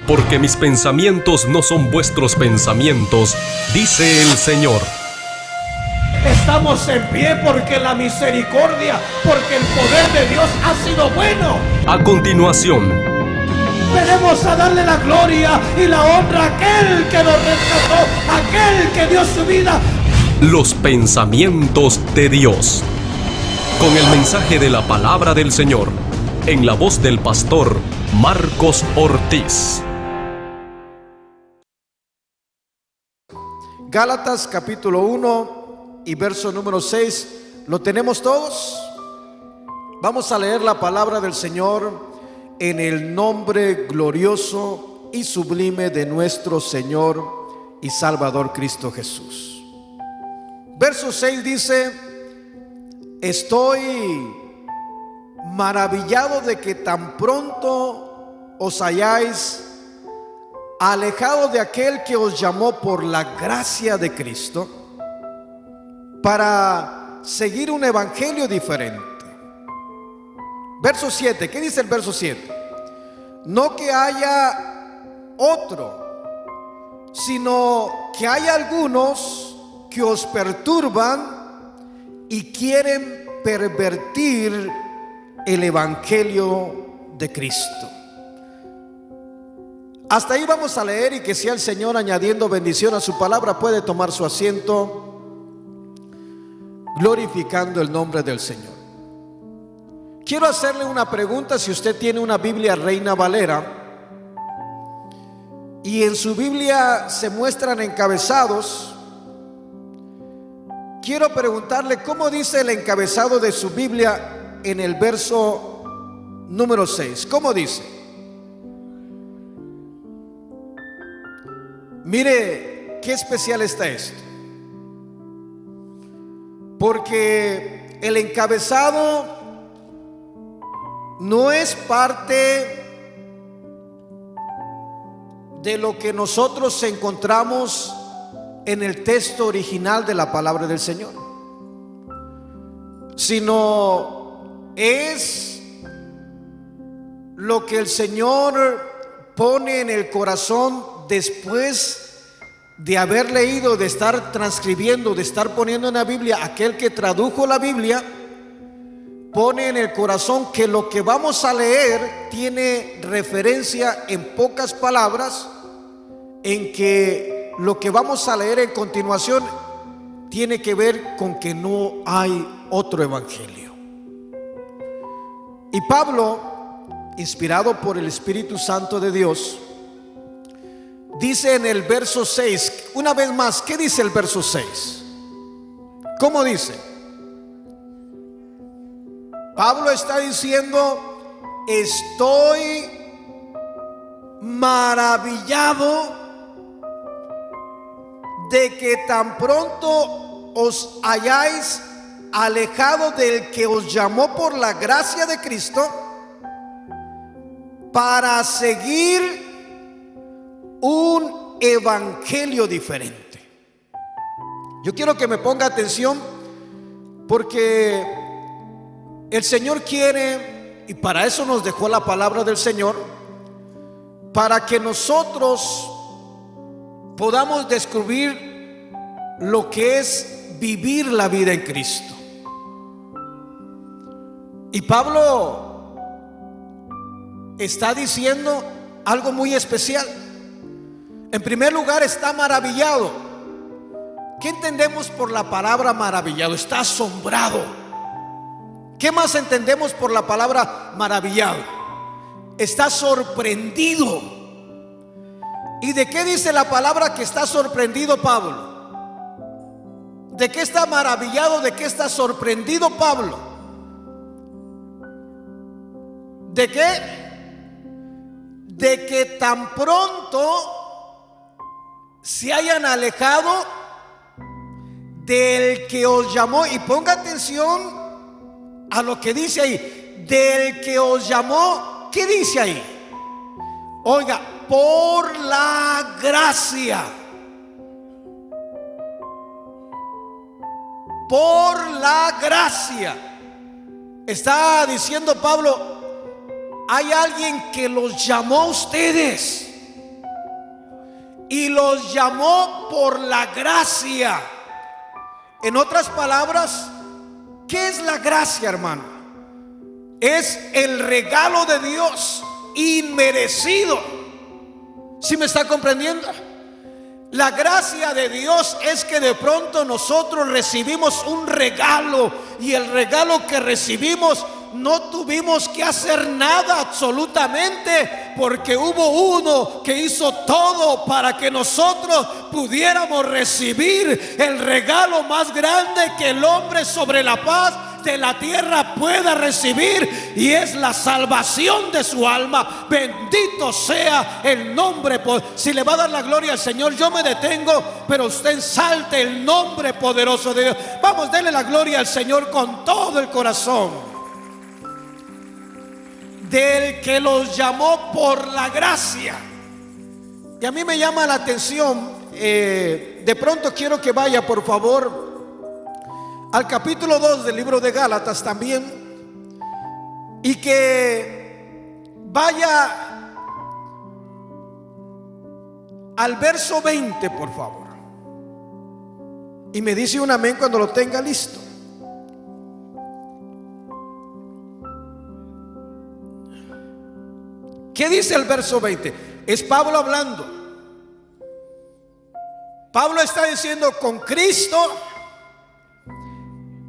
Porque mis pensamientos no son vuestros pensamientos, dice el Señor. Estamos en pie porque la misericordia, porque el poder de Dios ha sido bueno. A continuación, venimos a darle la gloria y la honra a aquel que nos rescató, aquel que dio su vida. los pensamientos de Dios. Con el mensaje de la palabra del Señor, en la voz del pastor Marcos Ortiz. Gálatas capítulo 1 y verso número 6. ¿Lo tenemos todos? Vamos a leer la palabra del Señor en el nombre glorioso y sublime de nuestro Señor y Salvador Cristo Jesús. Verso 6 dice: estoy maravillado de que tan pronto os hayáis alejado de aquel que os llamó por la gracia de Cristo para seguir un evangelio diferente. Verso 7, ¿qué dice el verso 7? No que haya otro, sino que hay algunos que os perturban y quieren pervertir el evangelio de Cristo. Hasta ahí vamos a leer, y que sea el Señor añadiendo bendición a su palabra. Puede tomar su asiento, glorificando el nombre del Señor. Quiero hacerle una pregunta. Si usted tiene una Biblia Reina Valera y en su Biblia se muestran encabezados, quiero preguntarle cómo dice el encabezado de su Biblia en el verso número 6. ¿Cómo dice? Mire qué especial está esto, porque el encabezado no es parte de lo que nosotros encontramos en el texto original de la palabra del Señor, sino es lo que el Señor pone en el corazón después de haber leído, de estar transcribiendo, de estar poniendo en la Biblia. Aquel que tradujo la Biblia pone en el corazón que lo que vamos a leer tiene referencia en pocas palabras, en que lo que vamos a leer en continuación tiene que ver con que no hay otro evangelio. Y Pablo, inspirado por el Espíritu Santo de Dios, dice en el verso 6, una vez más, ¿qué dice el verso 6? ¿Cómo dice? Pablo está diciendo: estoy maravillado de que tan pronto os hayáis alejado del que os llamó por la gracia de Cristo para seguir un evangelio diferente. Yo quiero que me ponga atención, porque el Señor quiere, y para eso nos dejó la palabra del Señor, para que nosotros podamos descubrir lo que es vivir la vida en Cristo. Y Pablo está diciendo algo muy especial. En primer lugar, está maravillado. ¿Qué entendemos por la palabra maravillado? Está asombrado. ¿Qué más entendemos por la palabra maravillado? Está sorprendido. ¿Y de qué dice la palabra que está sorprendido Pablo? ¿De qué está maravillado? ¿De qué está sorprendido Pablo? ¿De qué? De que tan pronto se hayan alejado del que os llamó. Y ponga atención a lo que dice ahí: del que os llamó. ¿Qué dice ahí? Oiga, por la gracia. Por la gracia. Está diciendo Pablo: hay alguien que los llamó a ustedes y los llamó por la gracia. En otras palabras, ¿qué es la gracia, hermano? Es el regalo de Dios inmerecido. ¿Sí me está comprendiendo? La gracia de Dios es que de pronto nosotros recibimos un regalo, y el regalo que recibimos no tuvimos que hacer nada absolutamente, porque hubo uno que hizo todo para que nosotros pudiéramos recibir el regalo más grande que el hombre sobre la faz de la tierra pueda recibir, y es la salvación de su alma. Bendito sea el nombre. Si le va a dar la gloria al Señor, yo me detengo, pero usted ensalte el nombre poderoso de Dios. Vamos, denle la gloria al Señor con todo el corazón. Del que los llamó por la gracia. Y a mí me llama la atención, de pronto quiero que vaya, por favor, al capítulo 2 del libro de Gálatas también, y que vaya al verso 20, por favor, y me dice un amén cuando lo tenga listo. ¿Qué dice el verso 20? Es Pablo hablando. Pablo está diciendo: con Cristo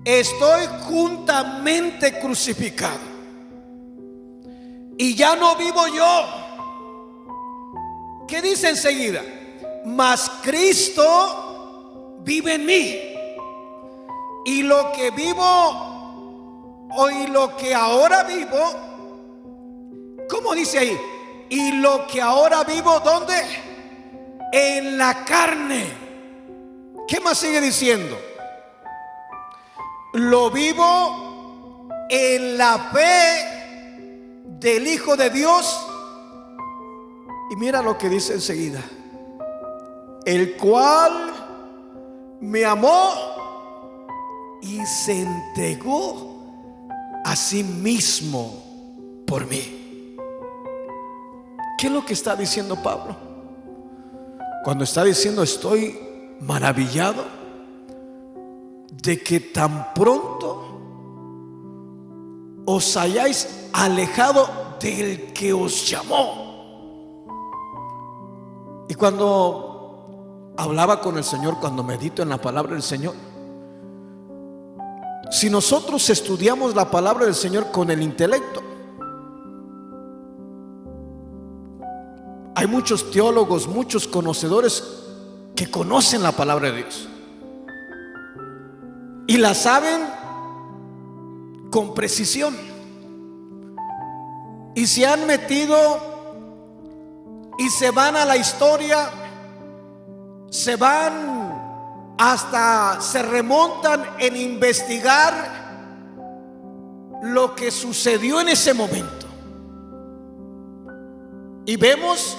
estoy juntamente crucificado, y ya no vivo yo. ¿Qué dice enseguida? Mas Cristo vive en mí, y lo que vivo, y lo que ahora vivo, ¿cómo dice ahí? Y lo que ahora vivo, ¿dónde? En la carne. ¿Qué más sigue diciendo? Lo vivo en la fe del Hijo de Dios. Y mira lo que dice enseguida: el cual me amó y se entregó a sí mismo por mí. ¿Qué es lo que está diciendo Pablo? Cuando está diciendo: estoy maravillado de que tan pronto os hayáis alejado del que os llamó. Y cuando hablaba con el Señor, cuando medito en la palabra del Señor, si nosotros estudiamos la palabra del Señor con el intelecto, hay muchos teólogos, muchos conocedores que conocen la palabra de Dios y la saben con precisión, y se han metido y se van a la historia, se van hasta, se remontan en investigar lo que sucedió en ese momento. Y vemos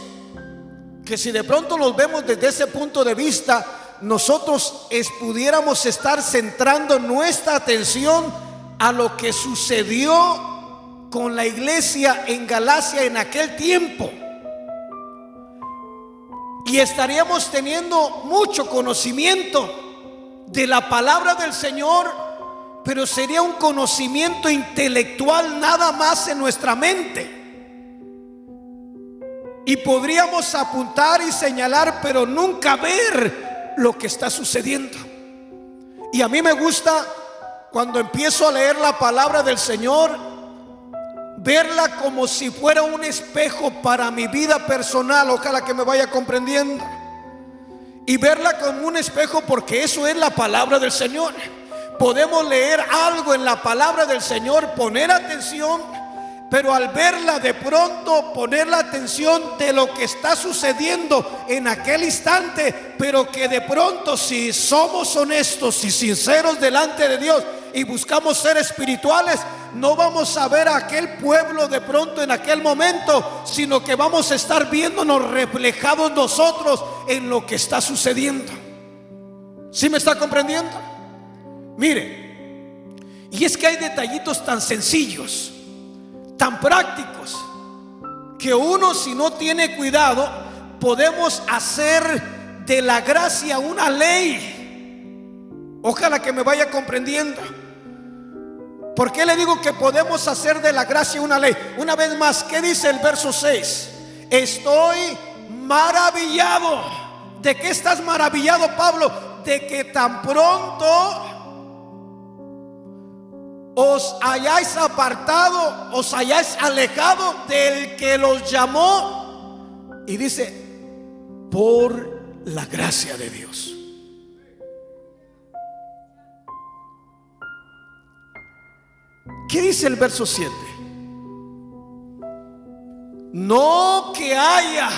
que si de pronto los vemos desde ese punto de vista, nosotros pudiéramos estar centrando nuestra atención a lo que sucedió con la iglesia en Galacia en aquel tiempo, y estaríamos teniendo mucho conocimiento de la palabra del Señor, pero sería un conocimiento intelectual nada más en nuestra mente. Y podríamos apuntar y señalar, pero nunca ver lo que está sucediendo. Y a mí me gusta, cuando empiezo a leer la palabra del Señor, verla como si fuera un espejo para mi vida personal. Ojalá que me vaya comprendiendo. Y verla como un espejo, porque eso es la palabra del Señor. Podemos leer algo en la palabra del Señor, poner atención, pero al verla de pronto poner la atención de lo que está sucediendo en aquel instante, pero que de pronto, si somos honestos y sinceros delante de Dios y buscamos ser espirituales, no vamos a ver a aquel pueblo de pronto en aquel momento, sino que vamos a estar viéndonos reflejados nosotros en lo que está sucediendo. ¿Sí me está comprendiendo? Mire, y es que hay detallitos tan sencillos, tan prácticos, que uno, si no tiene cuidado, podemos hacer de la gracia una ley. Ojalá que me vaya comprendiendo. ¿Por qué le digo que podemos hacer de la gracia una ley? Una vez más, ¿qué dice el verso 6? Estoy maravillado. ¿De qué estás maravillado, Pablo? De que tan pronto os hayáis apartado, os hayáis alejado del que los llamó. Y dice, por la gracia de Dios. ¿Qué dice el verso 7? No que haya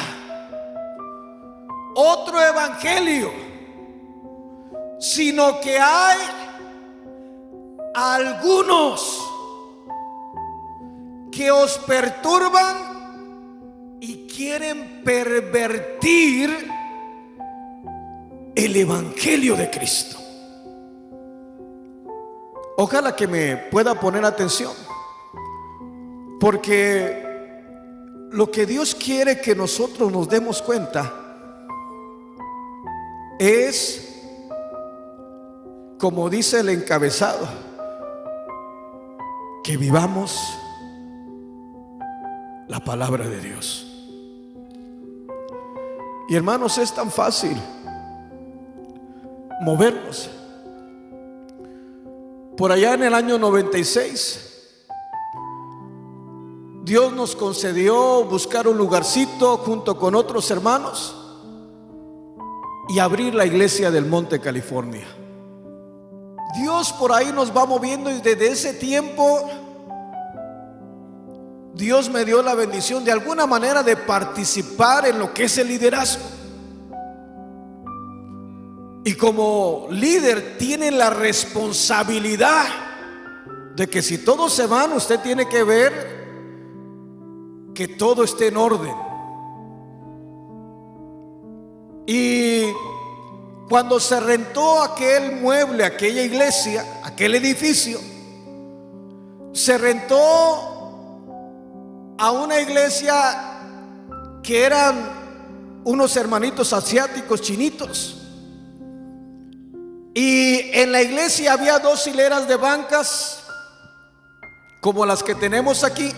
otro evangelio, sino que hay algunos que os perturban y quieren pervertir el evangelio de Cristo. Ojalá que me pueda poner atención, porque lo que Dios quiere que nosotros nos demos cuenta es, como dice el encabezado, que vivamos la palabra de Dios. Y hermanos, es tan fácil movernos. Por allá en el año 96, Dios nos concedió buscar un lugarcito junto con otros hermanos y abrir la iglesia del Monte California. Dios por ahí nos va moviendo, y desde ese tiempo Dios me dio la bendición de alguna manera de participar en lo que es el liderazgo. Y como líder tiene la responsabilidad de que si todos se van, usted tiene que ver que todo esté en orden. Y cuando se rentó aquel mueble, aquella iglesia, aquel edificio, se rentó a una iglesia que eran unos hermanitos asiáticos, chinitos. Y en la iglesia había 2 hileras de bancas como las que tenemos aquí.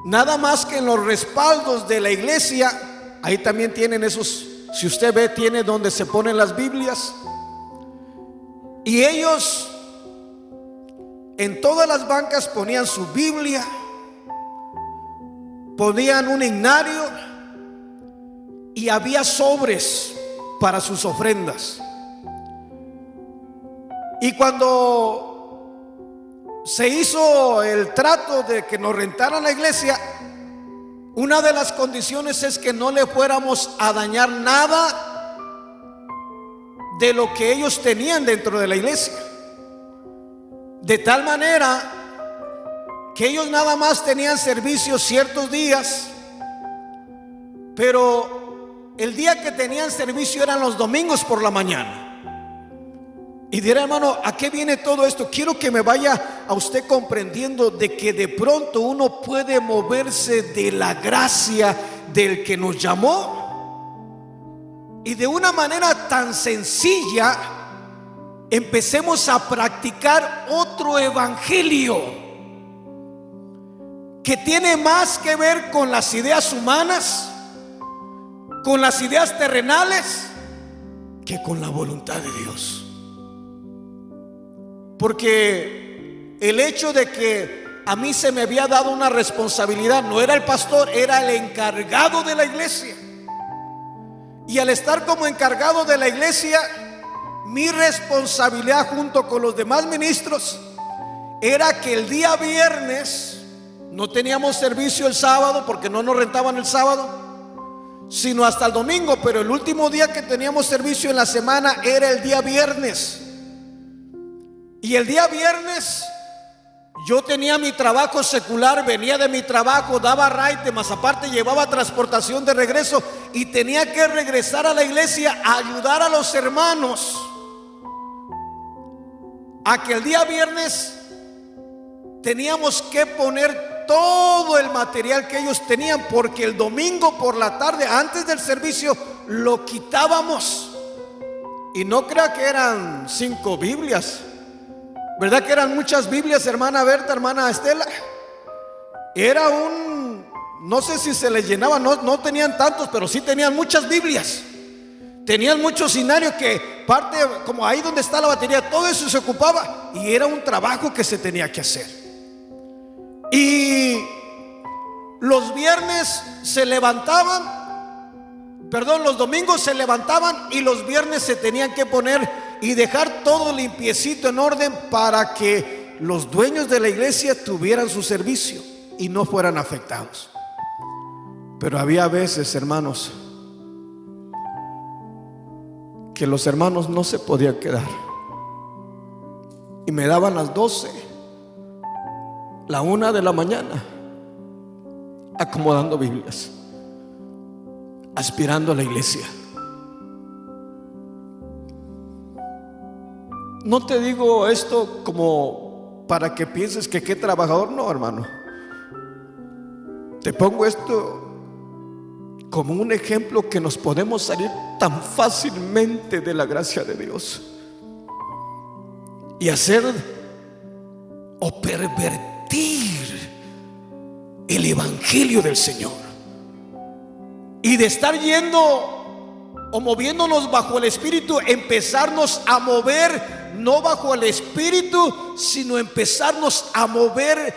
Nada más que en los respaldos de la iglesia, ahí también tienen esos, si usted ve, tiene donde se ponen las Biblias. Y ellos en todas las bancas ponían su Biblia, ponían un himnario y había sobres para sus ofrendas. Y cuando se hizo el trato de que nos rentaran la iglesia, una de las condiciones es que no le fuéramos a dañar nada de lo que ellos tenían dentro de la iglesia. De tal manera que ellos nada más tenían servicio ciertos días, pero el día que tenían servicio eran los domingos por la mañana. Y dirá, hermano, ¿a qué viene todo esto? Quiero que me vaya a usted comprendiendo de que de pronto uno puede moverse de la gracia del que nos llamó, y de una manera tan sencilla empecemos a practicar otro evangelio que tiene más que ver con las ideas humanas, con las ideas terrenales, que con la voluntad de Dios. Porque el hecho de que a mí se me había dado una responsabilidad, no era el pastor, era el encargado de la iglesia. Y al estar como encargado de la iglesia, mi responsabilidad junto con los demás ministros era que el día viernes, no teníamos servicio el sábado porque no nos rentaban el sábado, sino hasta el domingo, pero el último día que teníamos servicio en la semana era el día viernes. Y el día viernes yo tenía mi trabajo secular, venía de mi trabajo, daba raite, más aparte llevaba transportación de regreso, y tenía que regresar a la iglesia a ayudar a los hermanos a que el día viernes teníamos que poner todo el material que ellos tenían, porque el domingo por la tarde, antes del servicio, lo quitábamos. Y no crea que eran 5 Biblias, ¿verdad que eran muchas Biblias, hermana Berta, hermana Estela? Era no sé si se les llenaba, no tenían tantos, pero sí tenían muchas Biblias. Tenían muchos sinarios que parte, como ahí donde está la batería, todo eso se ocupaba. Y era un trabajo que se tenía que hacer. Y los viernes se levantaban, perdón, los domingos se levantaban y los viernes se tenían que poner y dejar todo limpiecito en orden para que los dueños de la iglesia tuvieran su servicio y no fueran afectados. Pero había veces, hermanos, que los hermanos no se podían quedar y me daban las 12, la 1 de la mañana, acomodando Biblias, aspirando a la iglesia. No te digo esto como para que pienses que qué trabajador, no, hermano. Te pongo esto como un ejemplo que nos podemos salir tan fácilmente de la gracia de Dios y hacer o pervertir el evangelio del Señor, y de estar yendo o moviéndonos bajo el Espíritu, empezarnos a mover no bajo el Espíritu, sino empezarnos a mover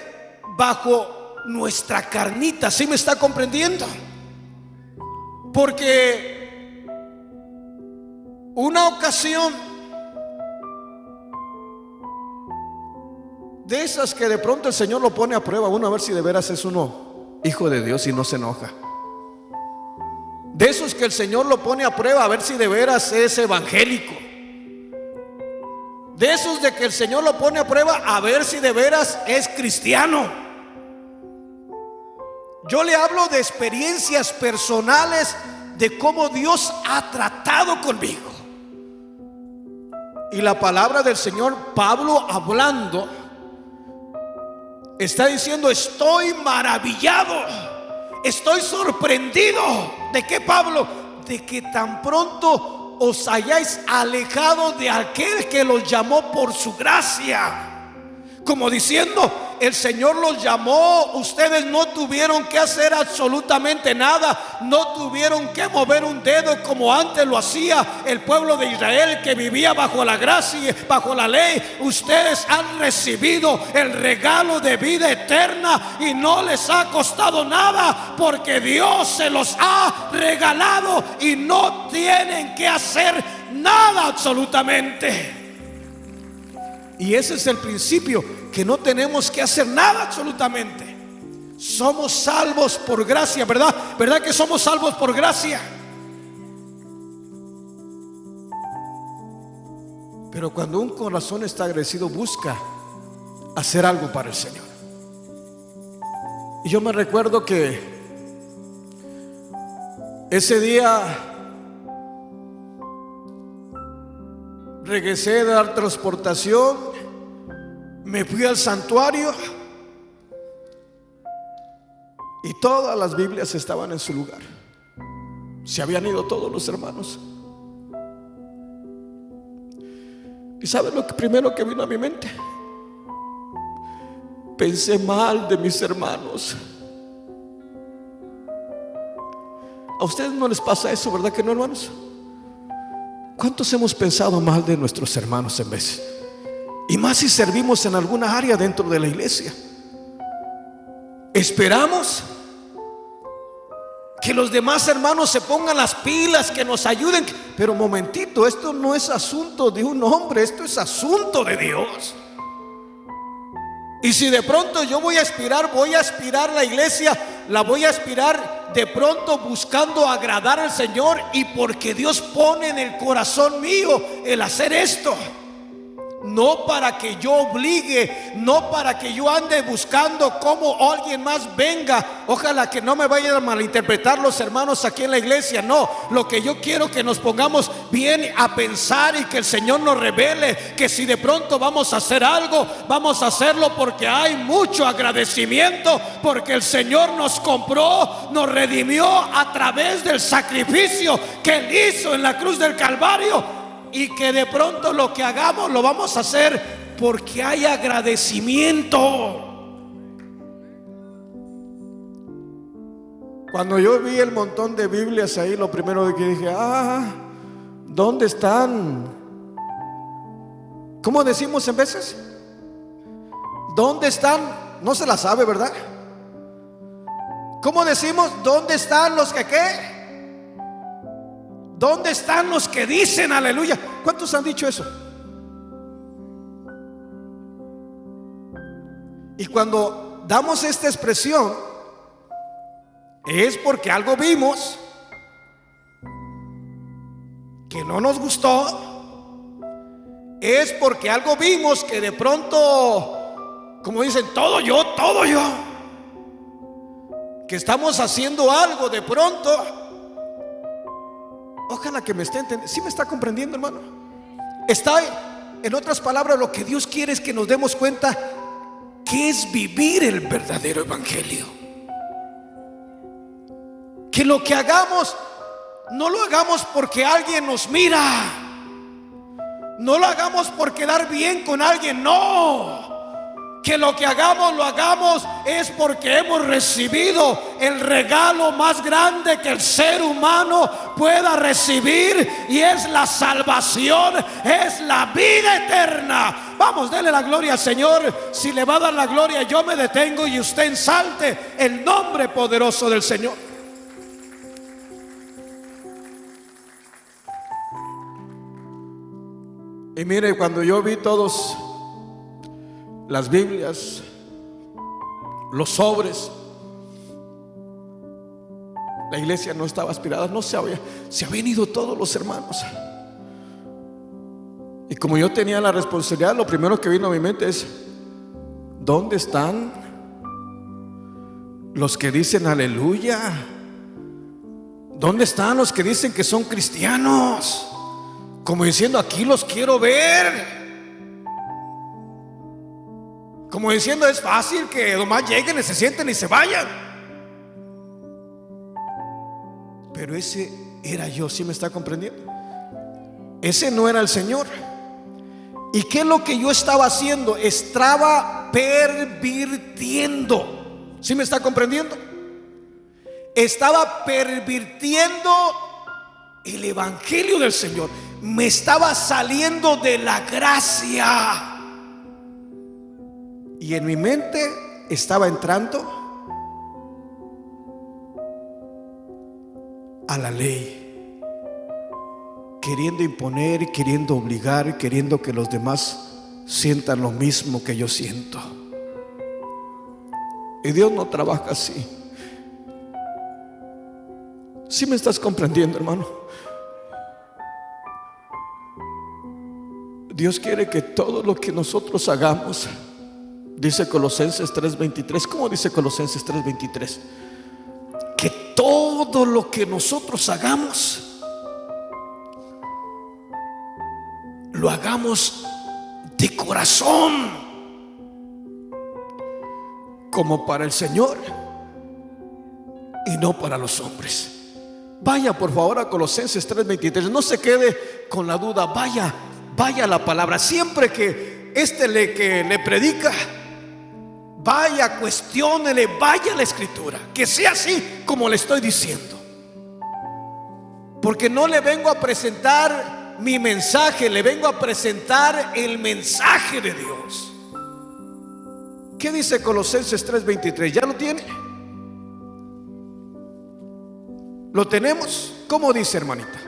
bajo nuestra carnita. ¿Sí me está comprendiendo? Porque una ocasión de esas que de pronto el Señor lo pone a prueba, uno a ver si de veras es uno hijo de Dios y no se enoja. De esos que el Señor lo pone a prueba a ver si de veras es evangélico. De esos de que el Señor lo pone a prueba a ver si de veras es cristiano. Yo le hablo de experiencias personales de cómo Dios ha tratado conmigo. Y la palabra del Señor, Pablo hablando, está diciendo: estoy maravillado, estoy sorprendido. ¿De qué, Pablo? De que tan pronto os hayáis alejado de aquel que los llamó por su gracia. Como diciendo, el Señor los llamó, ustedes no tuvieron que hacer absolutamente nada, no tuvieron que mover un dedo como antes lo hacía el pueblo de Israel, que vivía bajo la gracia, bajo la ley. Ustedes han recibido el regalo de vida eterna y no les ha costado nada, porque Dios se los ha regalado y no tienen que hacer nada absolutamente. Y ese es el principio, que no tenemos que hacer nada absolutamente. Somos salvos por gracia, ¿verdad? ¿Verdad que somos salvos por gracia? Pero cuando un corazón está agradecido, busca hacer algo para el Señor. Y yo me recuerdo que ese día regresé de dar transportación, me fui al santuario y todas las Biblias estaban en su lugar. Se habían ido todos los hermanos. ¿Y saben lo que primero que vino a mi mente? Pensé mal de mis hermanos. ¿A ustedes no les pasa eso, verdad que no, hermanos? ¿Cuántos hemos pensado mal de nuestros hermanos en vez? Y más si servimos en alguna área dentro de la iglesia. Esperamos que los demás hermanos se pongan las pilas, que nos ayuden. Pero momentito, esto no es asunto de un hombre, esto es asunto de Dios. Y si de pronto yo voy a aspirar la iglesia, la voy a aspirar de pronto buscando agradar al Señor, y porque Dios pone en el corazón mío el hacer esto. no para que yo obligue, no para que yo ande buscando cómo alguien más venga. Ojalá que no me vayan a malinterpretar los hermanos aquí en la iglesia. No, lo que yo quiero que nos pongamos bien a pensar y que el Señor nos revele que si de pronto vamos a hacer algo, vamos a hacerlo porque hay mucho agradecimiento, porque el Señor nos compró, nos redimió a través del sacrificio que Él hizo en la cruz del Calvario. Y que de pronto lo que hagamos lo vamos a hacer porque hay agradecimiento. Cuando yo vi el montón de Biblias ahí, lo primero que dije, ¿dónde están? ¿Cómo decimos en veces? ¿Dónde están? No se la sabe, ¿verdad? ¿Cómo decimos? ¿Dónde están los que qué? ¿Dónde están los que dicen aleluya? ¿Cuántos han dicho eso? Y cuando damos esta expresión es porque algo vimos que no nos gustó, es porque algo vimos que de pronto, como dicen, todo yo, que estamos haciendo algo de pronto. Ojalá que me esté entendiendo. ¿Sí me está comprendiendo, hermano? Está, en otras palabras, lo que Dios quiere es que nos demos cuenta que es vivir el verdadero evangelio. Que lo que hagamos no lo hagamos porque alguien nos mira, no lo hagamos por quedar bien con alguien, no. Que lo que hagamos, lo hagamos es porque hemos recibido el regalo más grande que el ser humano pueda recibir, y es la salvación, es la vida eterna. Vamos, dele la gloria al Señor. Si le va a dar la gloria, yo me detengo y usted ensalte el nombre poderoso del Señor. Y mire, cuando yo vi todos las Biblias, los sobres, la iglesia no estaba aspirada, no se habían ido todos los hermanos. Y como yo tenía la responsabilidad, lo primero que vino a mi mente es: ¿dónde están los que dicen aleluya? ¿Dónde están los que dicen que son cristianos? Como diciendo, aquí los quiero ver. Como diciendo, es fácil que nomás lleguen y se sienten y se vayan. Pero ese era yo, ¿sí me está comprendiendo? Ese no era el Señor. ¿Y qué es lo que yo estaba haciendo? Estaba pervirtiendo. ¿Sí me está comprendiendo? Estaba pervirtiendo el evangelio del Señor. Me estaba saliendo de la gracia. Y en mi mente estaba entrando a la ley, queriendo imponer, queriendo obligar, queriendo que los demás sientan lo mismo que yo siento. Y Dios no trabaja así. ¿Sí me estás comprendiendo, hermano? Dios quiere que todo lo que nosotros hagamos, dice Colosenses 3:23. ¿Cómo dice Colosenses 3:23? Que todo lo que nosotros hagamos, lo hagamos de corazón, como para el Señor y no para los hombres. Vaya por favor a Colosenses 3:23. No se quede con la duda. Vaya a la palabra. Siempre que que le predica, vaya, cuestiónele, vaya a la escritura, que sea así como le estoy diciendo. Porque no le vengo a presentar mi mensaje, le vengo a presentar el mensaje de Dios. ¿Qué dice Colosenses 3:23? ¿Ya lo tiene? ¿Lo tenemos? ¿Cómo dice, hermanita?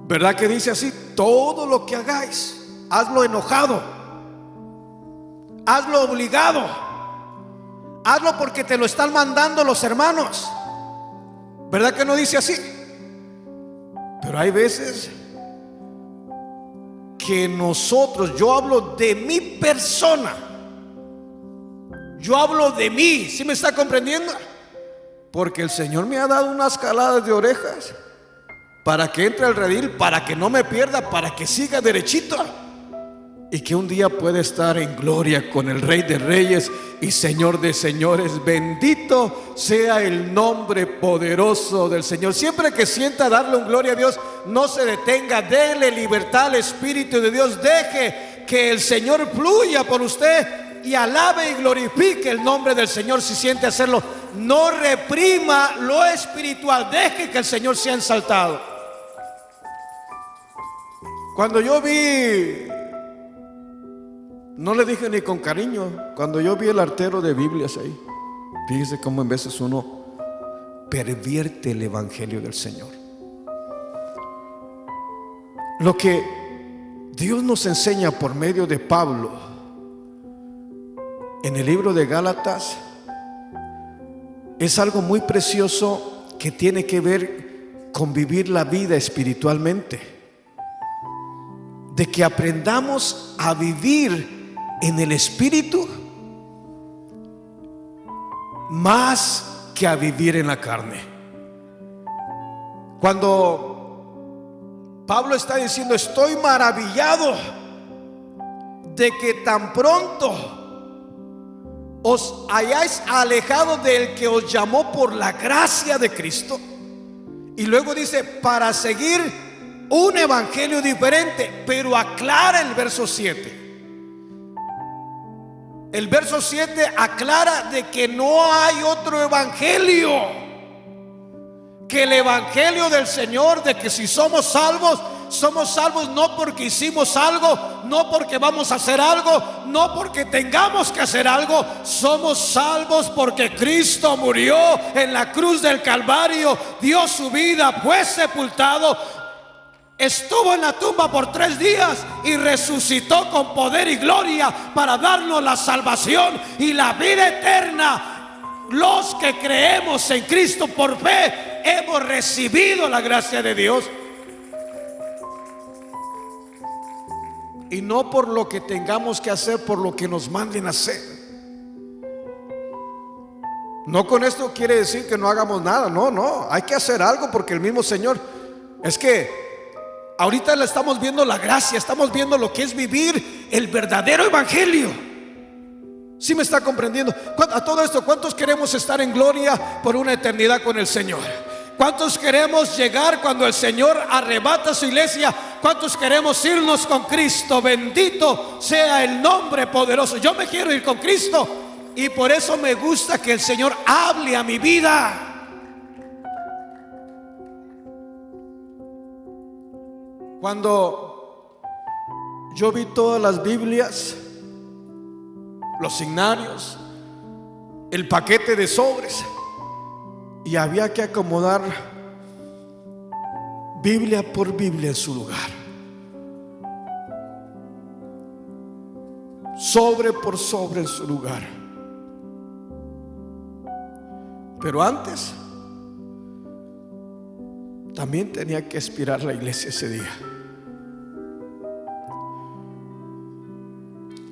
¿Verdad que dice así? Todo lo que hagáis, hazlo enojado, hazlo obligado, hazlo porque te lo están mandando los hermanos. ¿Verdad que no dice así? Pero hay veces que nosotros, yo hablo de mi persona, yo hablo de mí, ¿sí me está comprendiendo? Porque el Señor me ha dado unas caladas de orejas para que entre al redil, para que no me pierda, para que siga derechito y que un día pueda estar en gloria con el Rey de Reyes y Señor de Señores. Bendito sea el nombre poderoso del Señor. Siempre que sienta darle un gloria a Dios, no se detenga, dele libertad al Espíritu de Dios, deje que el Señor fluya por usted y alabe y glorifique el nombre del Señor si siente hacerlo. No reprima lo espiritual, deje que el Señor sea exaltado. Cuando yo vi, no le dije ni con cariño, cuando yo vi el artero de Biblias ahí, fíjese cómo en veces uno pervierte el evangelio del Señor. Lo que Dios nos enseña por medio de Pablo en el libro de Gálatas es algo muy precioso que tiene que ver con vivir la vida espiritualmente, de que aprendamos a vivir en el Espíritu más que a vivir en la carne. Cuando Pablo está diciendo: estoy maravillado de que tan pronto os hayáis alejado del que os llamó por la gracia de Cristo. Y luego dice: para seguir un evangelio diferente. Pero aclara el verso 7. El verso 7 aclara de que no hay otro evangelio que el evangelio del Señor, de que si somos salvos no porque hicimos algo, no porque vamos a hacer algo, no porque tengamos que hacer algo. Somos salvos porque Cristo murió en la cruz del Calvario, dio su vida, fue sepultado, estuvo en la tumba por 3 días y resucitó con poder y gloria para darnos la salvación y la vida eterna. Los que creemos en Cristo por fe hemos recibido la gracia de Dios, y no por lo que tengamos que hacer, por lo que nos manden a hacer. No con esto quiere decir que no hagamos nada, no, hay que hacer algo, porque el mismo Señor, es que ahorita le estamos viendo la gracia, estamos viendo lo que es vivir el verdadero evangelio. ¿Sí me está comprendiendo? A todo esto, ¿cuántos queremos estar en gloria por una eternidad con el Señor? ¿Cuántos queremos llegar cuando el Señor arrebata su iglesia? ¿Cuántos queremos irnos con Cristo? Bendito sea el nombre poderoso. Yo me quiero ir con Cristo, y por eso me gusta que el Señor hable a mi vida. Cuando yo vi todas las Biblias, los signarios, el paquete de sobres, y había que acomodar Biblia por Biblia en su lugar, sobre por sobre en su lugar. Pero antes también tenía que aspirar la iglesia ese día.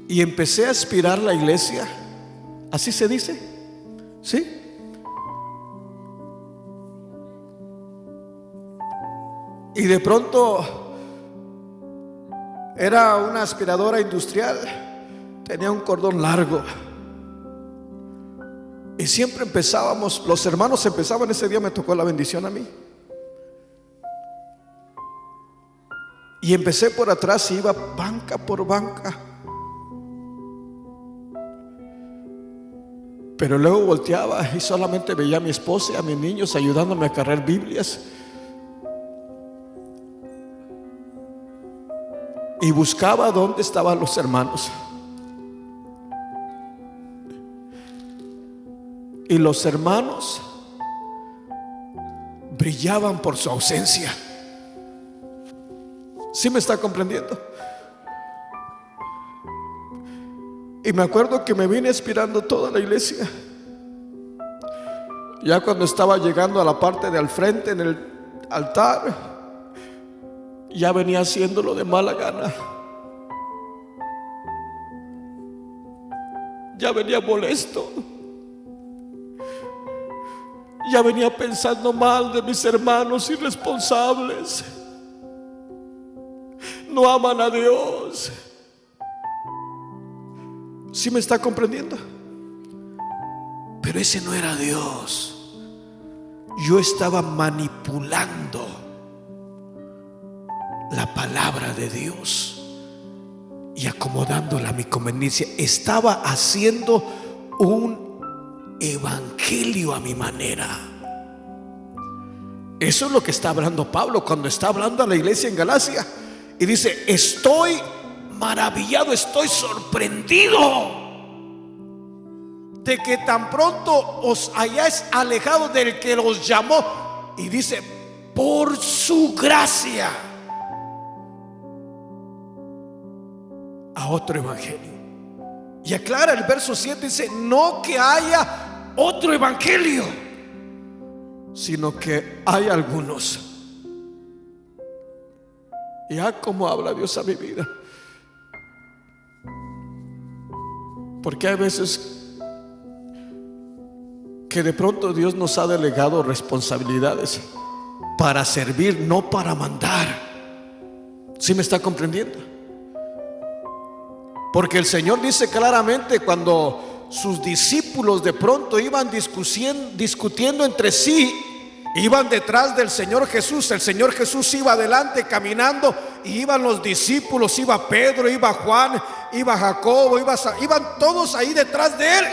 Y empecé a aspirar la iglesia, así se dice, ¿sí? Y de pronto era una aspiradora industrial, tenía un cordón largo, y siempre empezábamos, los hermanos empezaban, ese día me tocó la bendición a mí, y empecé por atrás y iba banca por banca. Pero luego volteaba y solamente veía a mi esposa y a mis niños ayudándome a cargar Biblias. Y buscaba dónde estaban los hermanos. Y los hermanos brillaban por su ausencia. ¿Sí me está comprendiendo? Y me acuerdo que me vine aspirando toda la iglesia. Ya cuando estaba llegando a la parte de al frente en el altar, ya venía haciéndolo de mala gana. ya venía molesto, ya venía pensando mal de mis hermanos irresponsables. No aman a Dios. ¿Sí me está comprendiendo? Pero ese no era Dios. Yo estaba manipulando la palabra de Dios y acomodándola a mi conveniencia. Estaba haciendo un evangelio a mi manera. Eso es lo que está hablando Pablo cuando está hablando a la iglesia en Galacia. Y dice: estoy maravillado, estoy sorprendido de que tan pronto os hayáis alejado del que los llamó. Y dice: por su gracia, a otro evangelio. Y aclara el verso 7, dice: no que haya otro evangelio, sino que hay algunos. Ya como habla Dios a mi vida. Porque hay veces que de pronto Dios nos ha delegado responsabilidades para servir, no para mandar. ¿Sí me está comprendiendo? Porque el Señor dice claramente, cuando sus discípulos de pronto iban discutiendo entre sí, iban detrás del Señor Jesús. El Señor Jesús iba adelante caminando y iban los discípulos, iba Pedro, iba Juan, iba Jacobo, iban todos ahí detrás de él.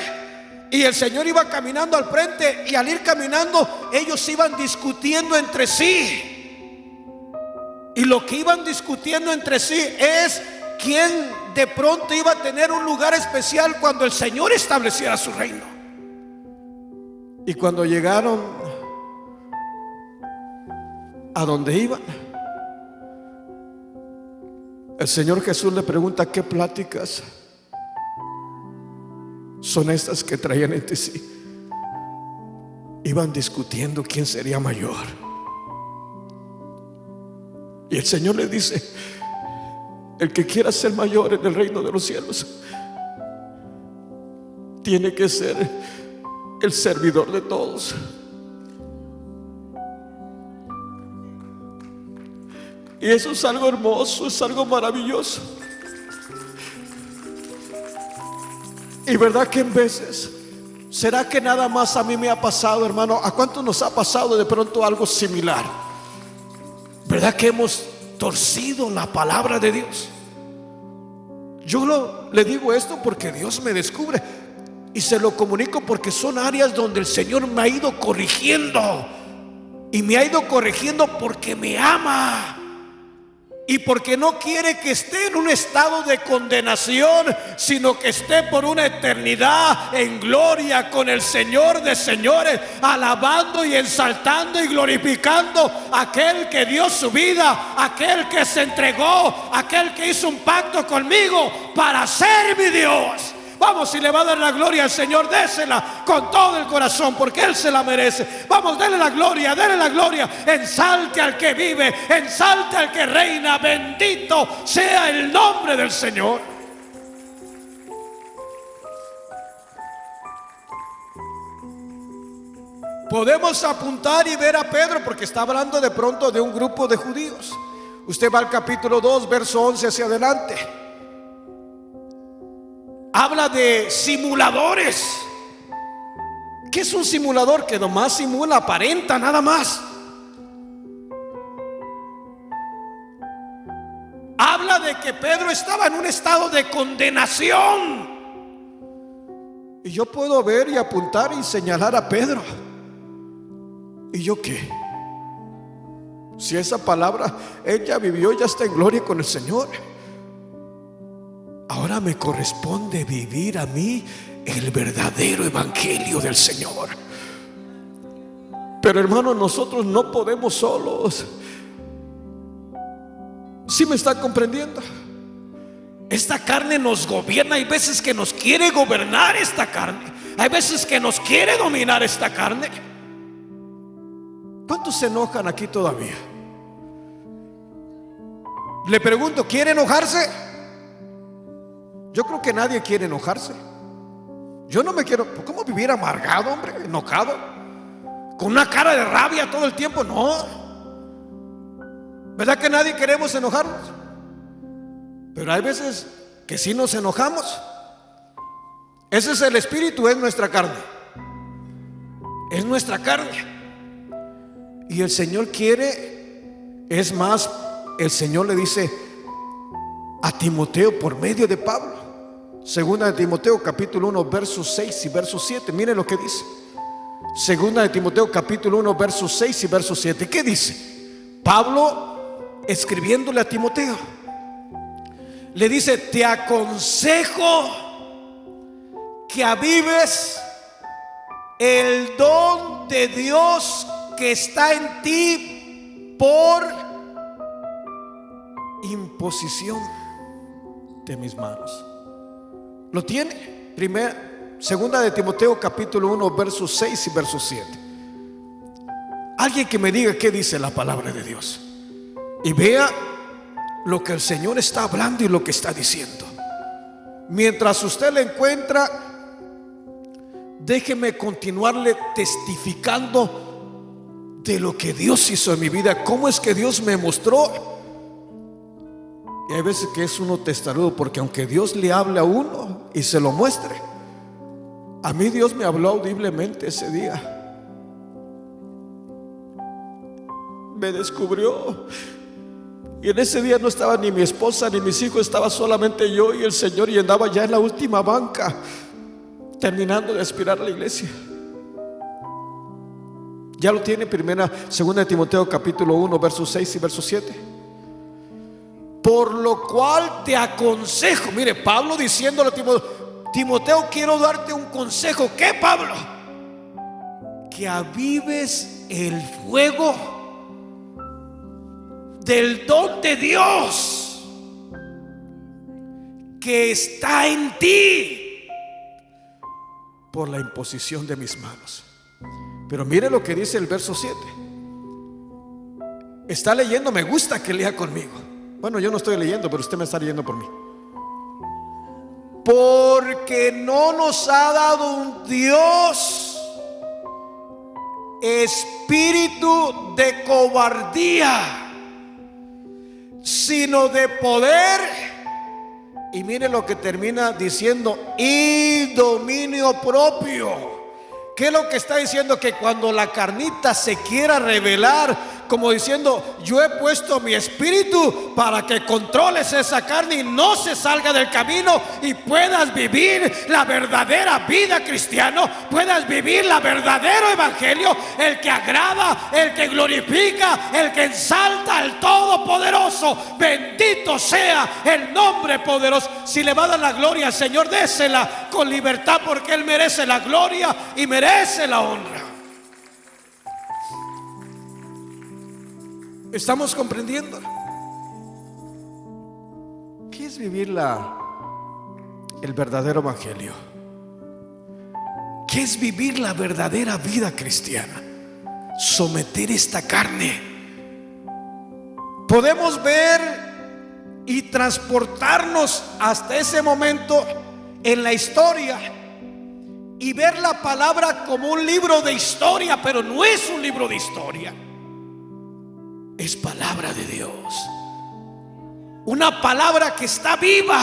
Y el Señor iba caminando al frente, y al ir caminando ellos iban discutiendo entre sí. Y lo que iban discutiendo entre sí es quién de pronto iba a tener un lugar especial cuando el Señor estableciera su reino. Y cuando llegaron a donde iban, el Señor Jesús le pregunta: ¿qué pláticas son estas que traían entre sí? Iban discutiendo quién sería mayor. Y el Señor le dice: el que quiera ser mayor en el reino de los cielos tiene que ser el servidor de todos. Y eso es algo hermoso, es algo maravilloso. Y verdad que en veces, ¿será que nada más a mí me ha pasado, hermano? ¿A cuántos nos ha pasado de pronto algo similar? ¿Verdad que hemos torcido la palabra de Dios? Yo le digo esto porque Dios me descubre y se lo comunico, porque son áreas donde el Señor me ha ido corrigiendo. Y me ha ido corrigiendo porque me ama y porque no quiere que esté en un estado de condenación, sino que esté por una eternidad en gloria con el Señor de señores, alabando y exaltando y glorificando a aquel que dio su vida, aquel que se entregó, aquel que hizo un pacto conmigo para ser mi Dios. Vamos, si le va a dar la gloria al Señor, désela con todo el corazón, porque Él se la merece. Vamos, denle la gloria, ensalte al que vive, ensalte al que reina. Bendito sea el nombre del Señor. Podemos apuntar y ver a Pedro, porque está hablando de pronto de un grupo de judíos. Usted va al capítulo 2, verso 11 hacia adelante. Habla de simuladores. ¿Qué es un simulador? Que nomás simula, aparenta, nada más. Habla de que Pedro estaba en un estado de condenación. Y yo puedo ver y apuntar y señalar a Pedro. ¿Y yo qué? Si esa palabra, él ya vivió, ya está en gloria con el Señor. Ahora me corresponde vivir a mí el verdadero evangelio del Señor. Pero hermano, nosotros no podemos solos. ¿Sí me está comprendiendo? Esta carne nos gobierna. Hay veces que nos quiere gobernar esta carne. Hay veces que nos quiere dominar esta carne. ¿Cuántos se enojan aquí todavía? Le pregunto, ¿quiere enojarse? Yo creo que nadie quiere enojarse. Yo no me quiero, ¿cómo vivir amargado, hombre? Enojado, con una cara de rabia todo el tiempo. No, ¿verdad que nadie queremos enojarnos? Pero hay veces que sí nos enojamos. Ese es el espíritu, es nuestra carne. Es nuestra carne. Y el Señor quiere, es más, el Señor le dice a Timoteo por medio de Pablo, segunda de Timoteo capítulo 1 versos 6 y versos 7. Miren lo que dice. Segunda de Timoteo capítulo 1 versos 6 y versos 7. ¿Qué dice? Pablo escribiéndole a Timoteo, le dice: te aconsejo que avives el don de Dios que está en ti por imposición de mis manos. ¿Lo tiene? Segunda de Timoteo capítulo 1 versos 6 y versos 7. Alguien que me diga qué dice la palabra de Dios y vea lo que el Señor está hablando y lo que está diciendo. Mientras usted le encuentra, déjeme continuarle testificando de lo que Dios hizo en mi vida, cómo es que Dios me mostró. Y hay veces que es uno testarudo, porque aunque Dios le hable a uno y se lo muestre, a mí Dios me habló audiblemente ese día. Me descubrió. Y en ese día no estaba ni mi esposa ni mis hijos, estaba solamente yo y el Señor, y andaba ya en la última banca, terminando de aspirar a la iglesia. Ya lo tiene, segunda de Timoteo capítulo 1 versos 6 y versos 7. Por lo cual te aconsejo, mire, Pablo diciéndole a Timoteo, quiero darte un consejo. ¿Qué, Pablo? Que avives el fuego del don de Dios que está en ti por la imposición de mis manos. Pero mire lo que dice el verso 7. Está leyendo, me gusta que lea conmigo. Bueno, yo no estoy leyendo, pero usted me está leyendo por mí. Porque no nos ha dado un Dios espíritu de cobardía, sino de poder. Y mire lo que termina diciendo: y dominio propio. ¿Qué es lo que está diciendo? Que cuando la carnita se quiera revelar, como diciendo: yo he puesto mi espíritu para que controles esa carne y no se salga del camino, y puedas vivir la verdadera vida cristiana, puedas vivir la verdadero evangelio, el que agrada, el que glorifica, el que ensalta al Todopoderoso. Bendito sea el nombre poderoso. Si le va a dar la gloria al Señor, désela con libertad, porque Él merece la gloria y merece la honra. ¿Estamos comprendiendo? ¿Qué es vivir el verdadero evangelio? ¿Qué es vivir la verdadera vida cristiana? Someter esta carne. Podemos ver y transportarnos hasta ese momento en la historia y ver la palabra como un libro de historia, pero no es un libro de historia. Es palabra de Dios, una palabra que está viva,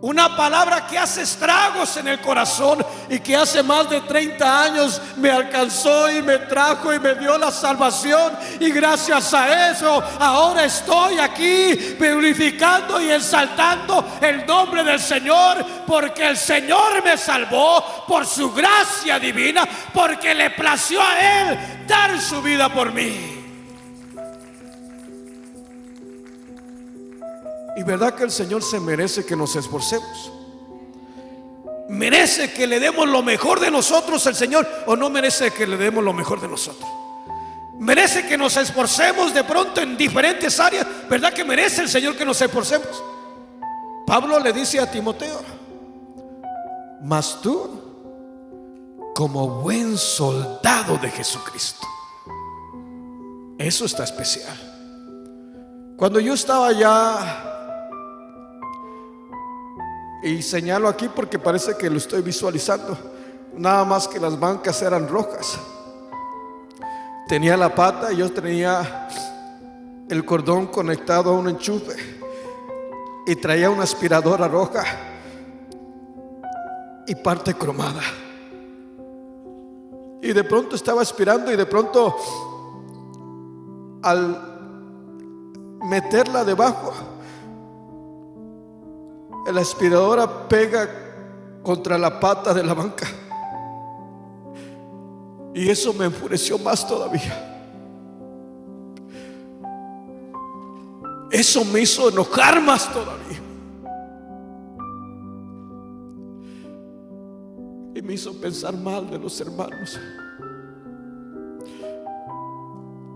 una palabra que hace estragos en el corazón y que hace más de 30 años me alcanzó y me trajo y me dio la salvación, y gracias a eso ahora estoy aquí glorificando y exaltando el nombre del Señor, porque el Señor me salvó por su gracia divina, porque le plació a Él dar su vida por mí. Y verdad que el Señor se merece que nos esforcemos, merece que le demos lo mejor de nosotros al Señor, o no merece que le demos lo mejor de nosotros. Merece que nos esforcemos de pronto en diferentes áreas. ¿Verdad que merece el Señor que nos esforcemos? Pablo le dice a Timoteo: mas tú, como buen soldado de Jesucristo. Eso está especial. Cuando yo estaba ya Y señalo aquí porque parece que lo estoy visualizando. Nada más que las bancas eran rojas. Tenía la pata y yo tenía el cordón conectado a un enchufe. Y traía una aspiradora roja y parte cromada. Y de pronto estaba aspirando y de pronto al meterla debajo, la aspiradora pega contra la pata de la banca. Y eso me enfureció más todavía. Eso me hizo enojar más todavía. Y me hizo pensar mal de los hermanos.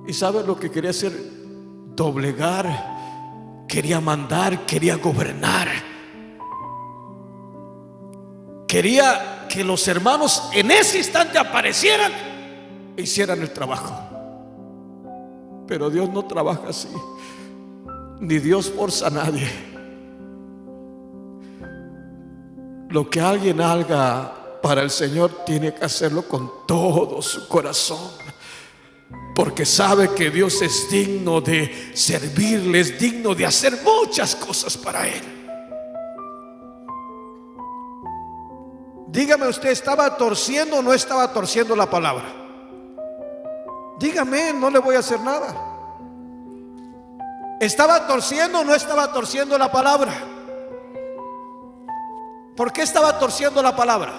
¿Y sabe lo que quería hacer? Doblegar, quería mandar, quería gobernar. Quería que los hermanos en ese instante aparecieran e hicieran el trabajo. Pero Dios no trabaja así, ni Dios forza a nadie. Lo que alguien haga para el Señor tiene que hacerlo con todo su corazón, porque sabe que Dios es digno de servirle, es digno de hacer muchas cosas para Él. Dígame usted, ¿estaba torciendo o no estaba torciendo la palabra? Dígame, no le voy a hacer nada. ¿Estaba torciendo o no estaba torciendo la palabra? ¿Por qué estaba torciendo la palabra?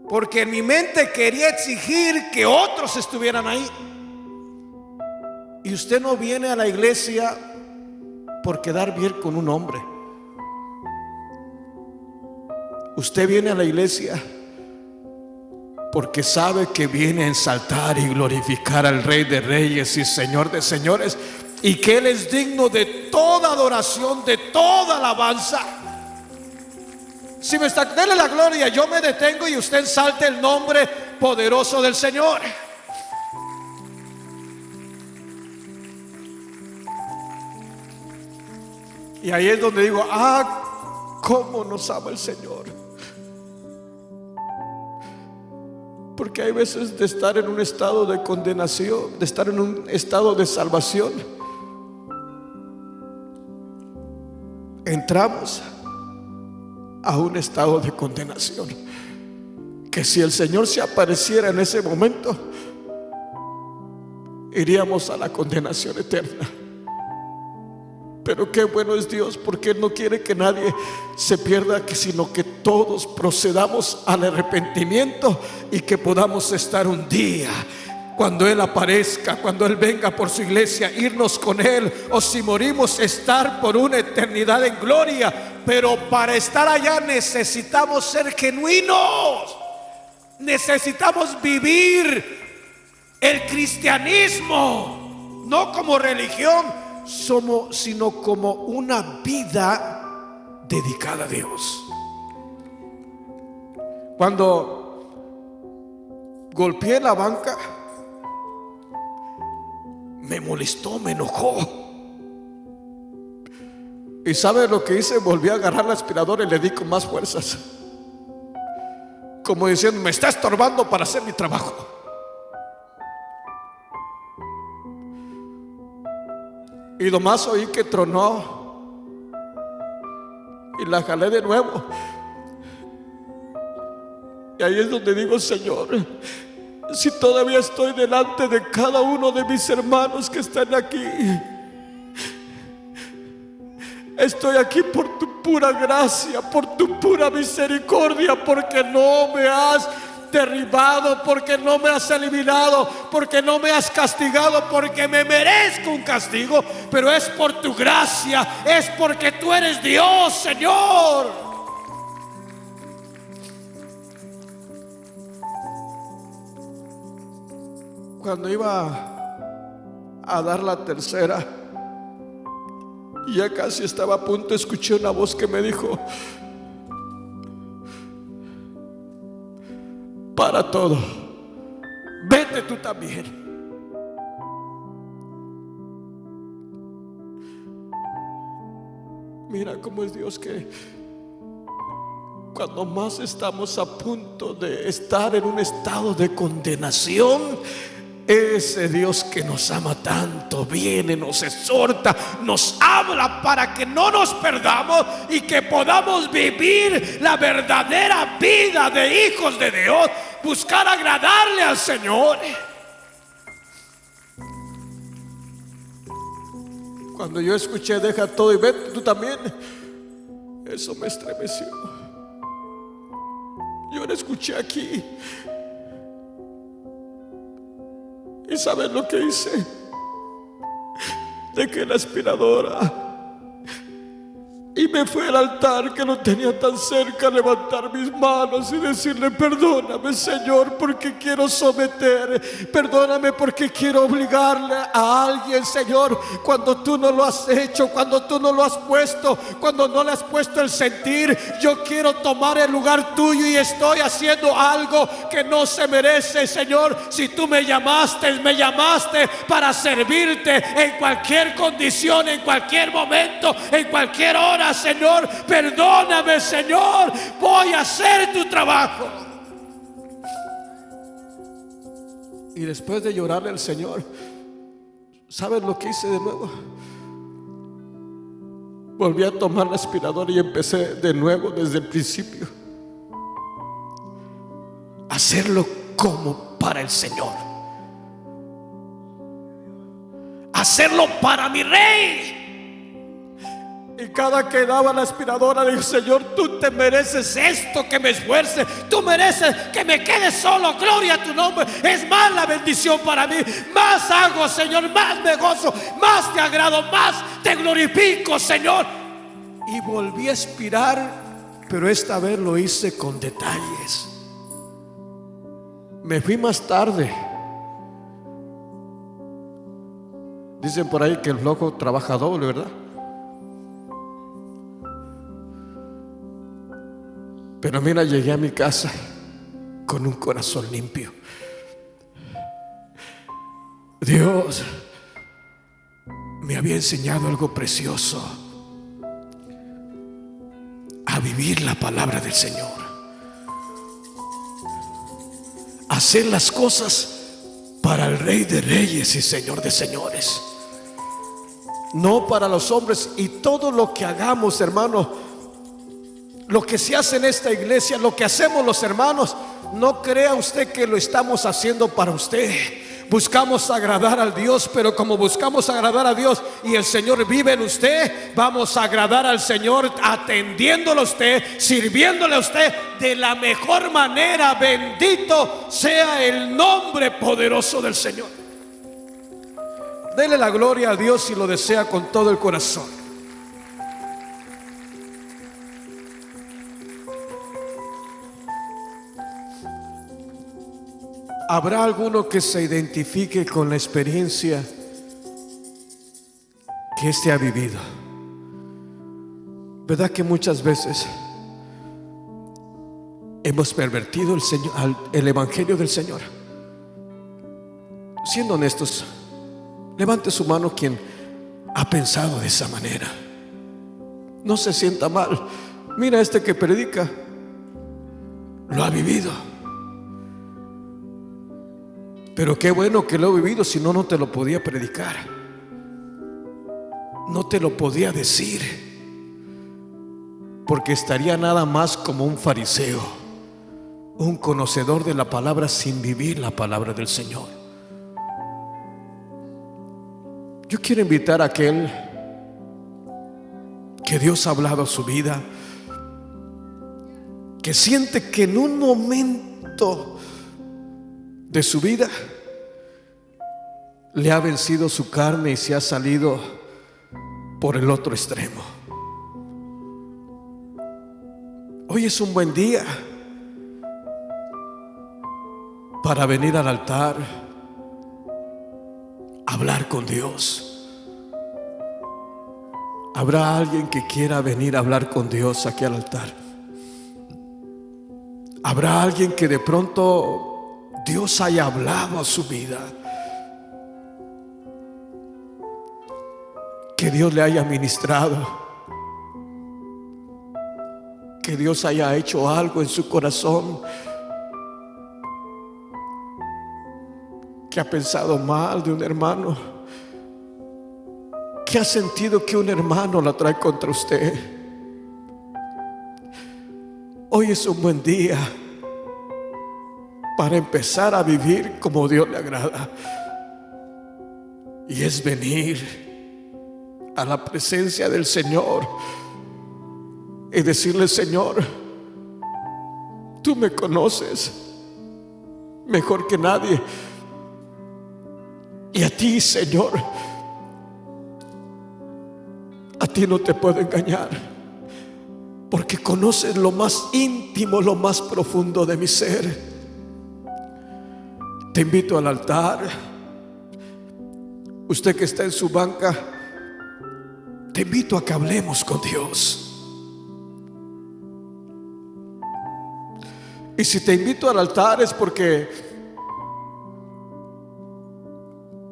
Porque en mi mente quería exigir que otros estuvieran ahí. Y usted no viene a la iglesia por quedar bien con un hombre. Usted viene a la iglesia porque sabe que viene a ensaltar y glorificar al Rey de Reyes y Señor de Señores, y que Él es digno de toda adoración, de toda alabanza. Si me está, dele la gloria, yo me detengo y usted ensalte el nombre poderoso del Señor. Y ahí es donde digo, cómo nos ama el Señor. Porque hay veces de estar en un estado de condenación, de estar en un estado de salvación, entramos a un estado de condenación, que si el Señor se apareciera en ese momento, iríamos a la condenación eterna. Pero qué bueno es Dios, porque Él no quiere que nadie se pierda, sino que todos procedamos al arrepentimiento y que podamos estar un día, cuando Él aparezca, cuando Él venga por su iglesia, irnos con Él, o si morimos, estar por una eternidad en gloria. Pero para estar allá necesitamos ser genuinos, necesitamos vivir el cristianismo, no como religión, sino como una vida dedicada a Dios. Cuando golpeé la banca, me molestó, me enojó. ¿Y sabe lo que hice? Volví a agarrar la aspiradora y le di con más fuerzas, como diciendo, me está estorbando para hacer mi trabajo. Y nomás oí que tronó y la jalé de nuevo. Y ahí es donde digo, Señor, si todavía estoy delante de cada uno de mis hermanos que están aquí, estoy aquí por tu pura gracia, por tu pura misericordia, porque no me has derribado, porque no me has eliminado, porque no me has castigado, porque me merezco un castigo, pero es por tu gracia, es porque tú eres Dios, Señor. Cuando iba a dar la tercera, ya casi estaba a punto, escuché una voz que me dijo: para todo, vete tú también. Mira cómo es Dios, que cuando más estamos a punto de estar en un estado de condenación, ese Dios que nos ama tanto viene, nos exhorta, nos habla para que no nos perdamos y que podamos vivir la verdadera vida de hijos de Dios, buscar agradarle al Señor. Cuando yo escuché deja todo y vete, tú también, eso me estremeció. Yo lo escuché aquí. ¿Y sabes lo que hice? Dejé la aspiradora y me fui al altar, que lo tenía tan cerca, a levantar mis manos y decirle: perdóname, Señor, porque quiero someter, perdóname porque quiero obligarle a alguien, Señor, cuando tú no lo has hecho, cuando tú no lo has puesto, cuando no le has puesto el sentir. Yo quiero tomar el lugar tuyo y estoy haciendo algo que no se merece, Señor. Si tú me llamaste para servirte en cualquier condición, en cualquier momento, en cualquier hora, Señor, perdóname, Señor, voy a hacer tu trabajo. Y después de llorarle al Señor, ¿sabes lo que hice de nuevo? Volví a tomar la aspiradora y empecé de nuevo desde el principio. Hacerlo como para el Señor, hacerlo para mi Rey. Y cada que daba la aspiradora, dije: Señor, tú te mereces esto, que me esfuerce, tú mereces que me quede solo. Gloria a tu nombre. Es más la bendición para mí. Más hago, Señor, más me gozo, más te agrado, más te glorifico, Señor. Y volví a aspirar, pero esta vez lo hice con detalles. Me fui más tarde. Dicen por ahí que el flojo trabaja doble, ¿verdad? Pero mira, llegué a mi casa con un corazón limpio. Dios me había enseñado algo precioso: a vivir la palabra del Señor, hacer las cosas para el Rey de Reyes y Señor de Señores, no para los hombres. Y todo lo que hagamos, hermano, lo que se hace en esta iglesia, lo que hacemos los hermanos, no crea usted que lo estamos haciendo para usted. Buscamos agradar al Dios, pero como buscamos agradar a Dios y el Señor vive en usted, vamos a agradar al Señor atendiéndolo a usted, sirviéndole a usted de la mejor manera. Bendito sea el nombre poderoso del Señor. Dele la gloria a Dios si lo desea con todo el corazón. ¿Habrá alguno que se identifique con la experiencia que éste ha vivido? ¿Verdad que muchas veces hemos pervertido el evangelio del Señor? Siendo honestos, levante su mano quien ha pensado de esa manera. No se sienta mal. Mira, este que predica lo ha vivido. Pero qué bueno que lo he vivido, si no, no te lo podía predicar, no te lo podía decir, porque estaría nada más como un fariseo, un conocedor de la palabra sin vivir la palabra del Señor. Yo quiero invitar a aquel que Dios ha hablado a su vida, que siente que en un momento de su vida le ha vencido su carne y se ha salido por el otro extremo. Hoy es un buen día para venir al altar, hablar con Dios. ¿Habrá alguien que quiera venir a hablar con Dios aquí al altar? ¿Habrá alguien que de pronto Dios haya hablado a su vida, que Dios le haya ministrado? que Dios haya hecho algo en su corazón, que ha pensado mal de un hermano, que ha sentido que un hermano la trae contra usted. Hoy es un buen día para empezar a vivir como Dios le agrada, y es venir a la presencia del Señor y decirle: Señor, tú me conoces mejor que nadie, y a ti, Señor, a ti no te puedo engañar, porque conoces lo más íntimo, lo más profundo de mi ser. Te invito al altar. Usted que está en su banca, te invito a que hablemos con Dios. Y si te invito al altar es porque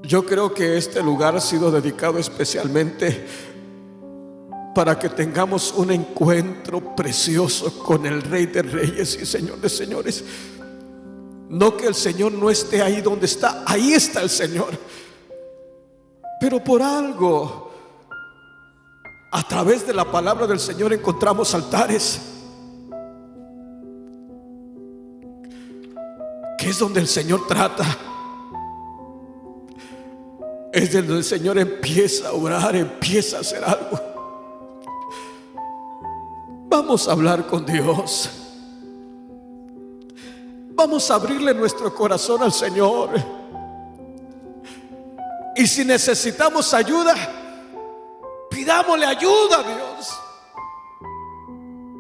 yo creo que este lugar ha sido dedicado especialmente para que tengamos un encuentro precioso con el Rey de Reyes y Señor de Señores. No que el Señor no esté ahí donde está, ahí está el Señor. Pero por algo, a través de la palabra del Señor encontramos altares, que es donde el Señor trata, es donde el Señor empieza a orar, empieza a hacer algo. Vamos a hablar con Dios. Vamos a abrirle nuestro corazón al Señor. Y si necesitamos ayuda, pidámosle ayuda a Dios,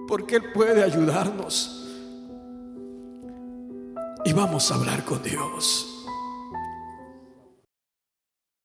porque Él puede ayudarnos. Y vamos a hablar con Dios.